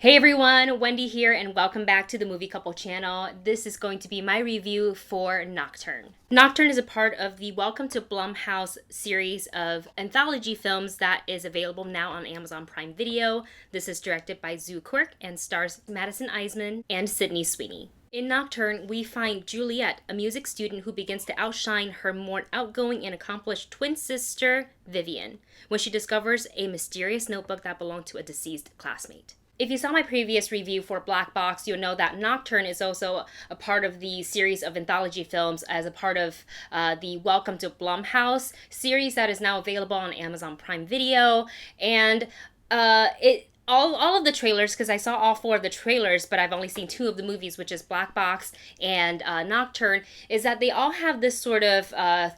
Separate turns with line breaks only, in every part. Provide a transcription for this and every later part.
Hey everyone, Wendy here, and welcome back to the Movie Couple channel. This is going to be my review for Nocturne. Nocturne is a part of the Welcome to Blumhouse series of anthology films that is available now on Amazon Prime Video. This is directed by Zu Quirk and stars Madison Eisman and Sydney Sweeney. In Nocturne, we find Juliet, a music student who begins to outshine her more outgoing and accomplished twin sister, Vivian, when she discovers a mysterious notebook that belonged to a deceased classmate. If you saw my previous review for Black Box, you'll know that Nocturne is also a part of the series of anthology films as a part of the Welcome to Blumhouse series that is now available on Amazon Prime Video. And all of the trailers, because I saw all four of the trailers, but I've only seen two of the movies, which is Black Box and Nocturne, is that they all have this sort of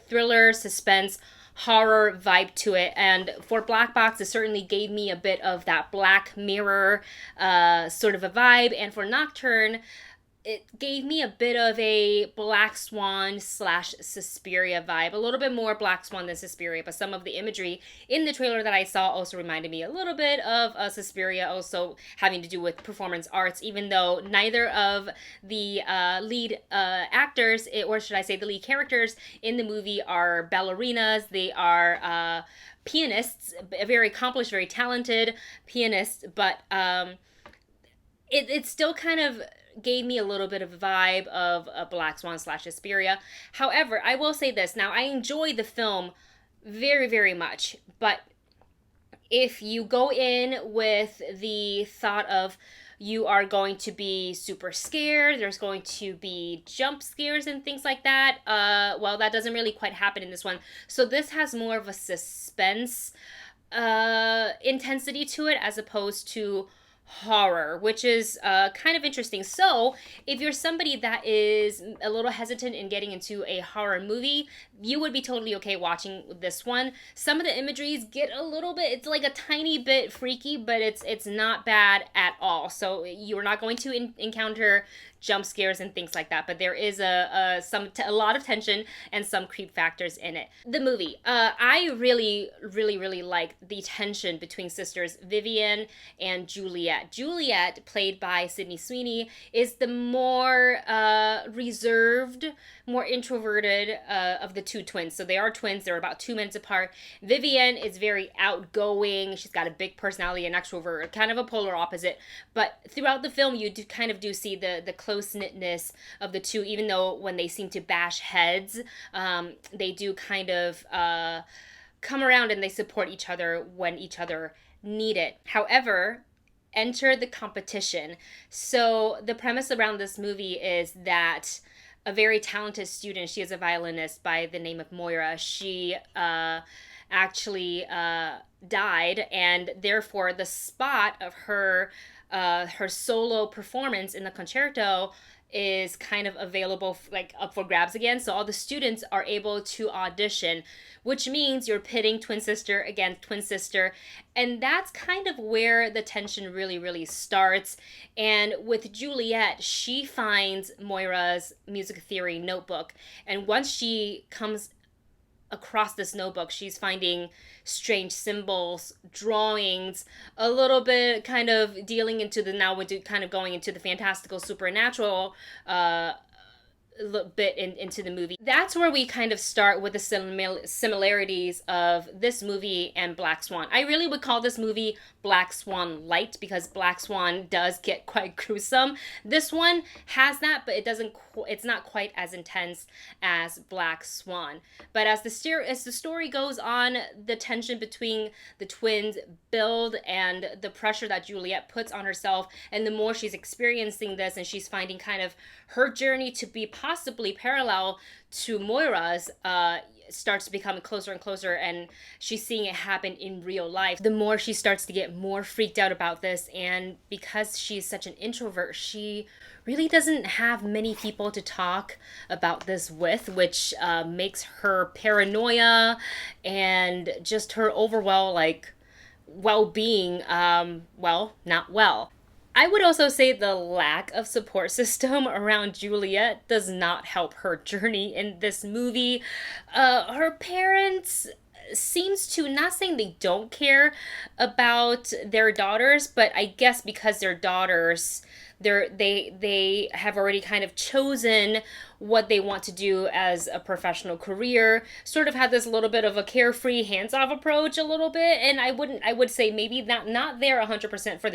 thriller, suspense, horror vibe to it. And for Black Box, it certainly gave me a bit of that Black Mirror sort of a vibe. And for Nocturne, it gave me a bit of a Black Swan / Suspiria vibe. A little bit more Black Swan than Suspiria, but some of the imagery in the trailer that I saw also reminded me a little bit of Suspiria, also having to do with performance arts, even though neither of the lead actors, or should I say the lead characters in the movie, are ballerinas. They are pianists, very accomplished, very talented pianists, but it still kind of gave me a little bit of a vibe of a Black Swan / Suspiria. However, I will say this. Now, I enjoy the film very, very much, but if you go in with the thought of you are going to be super scared, there's going to be jump scares and things like that, well, that doesn't really quite happen in this one. So this has more of a suspense intensity to it as opposed to horror, which is kind of interesting. So if you're somebody that is a little hesitant in getting into a horror movie, you would be totally okay watching this one. Some of the imageries get a little bit, it's like a tiny bit freaky, but it's not bad at all. So you're not going to encounter jump scares and things like that, but there is a lot of tension and some creep factors in it. The movie, I really like the tension between sisters Vivian and Juliet. Juliet, played by Sydney Sweeney, is the more reserved, more introverted of the two twins. So they are twins. They're about 2 minutes apart. Vivian is very outgoing. She's got a big personality, an extrovert, kind of a polar opposite. But throughout the film, you kind of do see the close-knitness of the two, even though when they seem to bash heads, they do kind of come around and they support each other when each other need it. However, enter the competition. So the premise around this movie is that a very talented student, she is a violinist by the name of Moira, she actually died, and therefore the spot of her solo performance in the concerto is kind of available, like up for grabs again. So all the students are able to audition, which means you're pitting twin sister against twin sister. And that's kind of where the tension really starts. And with Juliet, she finds Moira's music theory notebook. And once she comes across this notebook, she's finding strange symbols, drawings, a little bit kind of dealing into kind of going into the fantastical, supernatural bit into the movie. That's where we kind of start with the similarities of this movie and Black Swan. I really would call this movie Black Swan light, because Black Swan does get quite gruesome. This one has that, but it's not quite as intense as Black Swan. But as the story goes on, the tension between the twins build, and the pressure that Juliet puts on herself, and the more she's experiencing this and she's finding kind of her journey to be possibly parallel to Moira's, starts to become closer and closer, and she's seeing it happen in real life. The more she starts to get more freaked out about this, and because she's such an introvert, she really doesn't have many people to talk about this with, which makes her paranoia and just her overall well-being, not well. I would also say the lack of support system around Juliet does not help her journey in this movie. Her parents seems to, not saying they don't care about their daughters, but I guess because their daughters, they have already kind of chosen what they want to do as a professional career, sort of had this little bit of a carefree, hands-off approach a little bit. And I would say maybe not there 100% for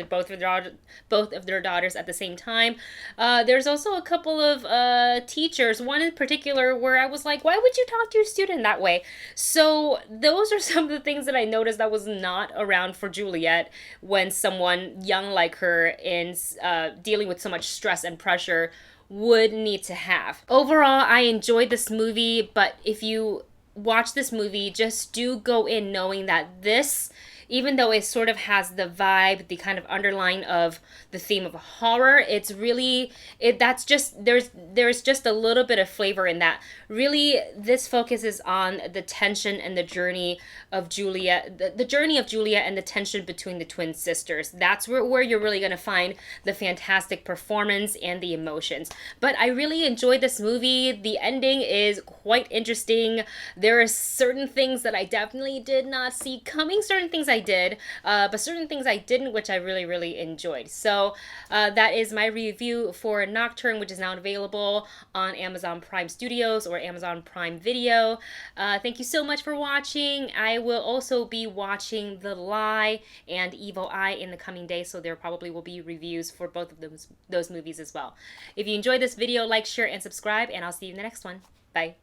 both of their daughters at the same time. There's also a couple of teachers, one in particular where I was like, why would you talk to your student that way? So those are some of the things that I noticed that was not around for Juliet when someone young like her in dealing with so much stress and pressure would need to have. Overall, I enjoyed this movie, but if you watch this movie, just do go in knowing that this, even though it sort of has the vibe, the kind of underline of the theme of horror, it's really that's just there's just a little bit of flavor in that. Really, this focuses on the tension and the journey of Julia, the journey of Julia and the tension between the twin sisters. That's where you're really gonna find the fantastic performance and the emotions. But I really enjoyed this movie. The ending is quite interesting. There are certain things that I definitely did not see coming, certain things I did, but certain things I didn't, which I really, really enjoyed. So that is my review for Nocturne, which is now available on Amazon Prime Studios or Amazon Prime Video. Thank you so much for watching. I will also be watching The Lie and Evil Eye in the coming days, so there probably will be reviews for both of those movies as well. If you enjoyed this video, like, share, and subscribe, and I'll see you in the next one. Bye.